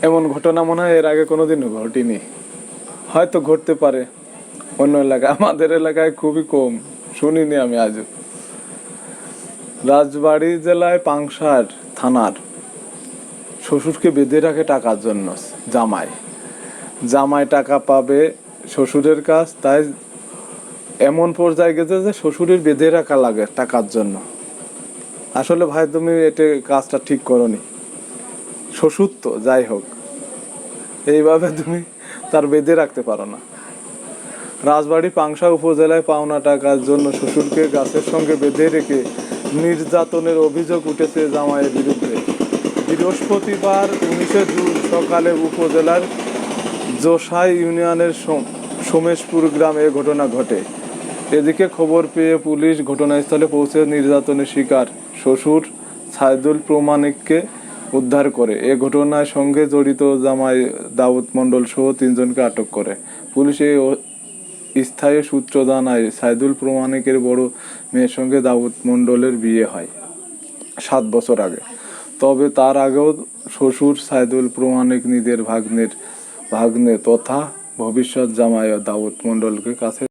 এমন ঘটনা মনে হয় এর আগে কোনোদিনও ঘটেনি। হয়তো ঘটতে পারে অন্য এলাকায়, আমাদের এলাকায় খুবই কম, শুনিনি আমি আজও। রাজবাড়ী জেলায় পাংশার থানার শ্বশুরকে বেঁধে রাখে টাকার জন্য। জামাই টাকা পাবে শ্বশুরের কাছ, তাই এমন পর্যায়ে গেছে যে শ্বশুরের বেঁধে রাখা লাগে টাকার জন্য। আসলে ভাই তুমি এটা কাজটা ঠিক করনি, শ্বশুর তো যাই হোক, এইভাবে তুমি তার বেঁধে রাখতে পারো না। রাজবাড়ী পাংশা উপজেলায় পাওনা টাকার জন্য শ্বশুরকে গাছের সঙ্গে বেঁধে রেখে নির্যাতনের অভিযোগ উঠেছে জামাইয়ের বিরুদ্ধে। বৃহস্পতিবার 19 জুন সকালে উপজেলার জোসাই ইউনিয়নের সোমেশপুর গ্রামে এ ঘটনা ঘটে। এদিকে খবর পেয়ে পুলিশ ঘটনাস্থলে পৌঁছে নির্যাতনের শিকার শ্বশুর সাইদুল প্রমাণিককে উদ্ধার করে। এ ঘটনার সঙ্গে জড়িত জামাই দাউদ মণ্ডল সহ 3 জনকে আটক করে। পুলিশ স্থায়ী সূত্র জানায়, সাইদুল প্রমাণিকের বড় মেয়ের সঙ্গে দাউদ মণ্ডলের বিয়ে হয় 7 বছর আগে। তবে তার আগেও শ্বশুর সাইদুল প্রমাণিক নিজের ভাগ্নে তথা ভবিষ্যৎ জামাই দাউদ মণ্ডলকে কাছে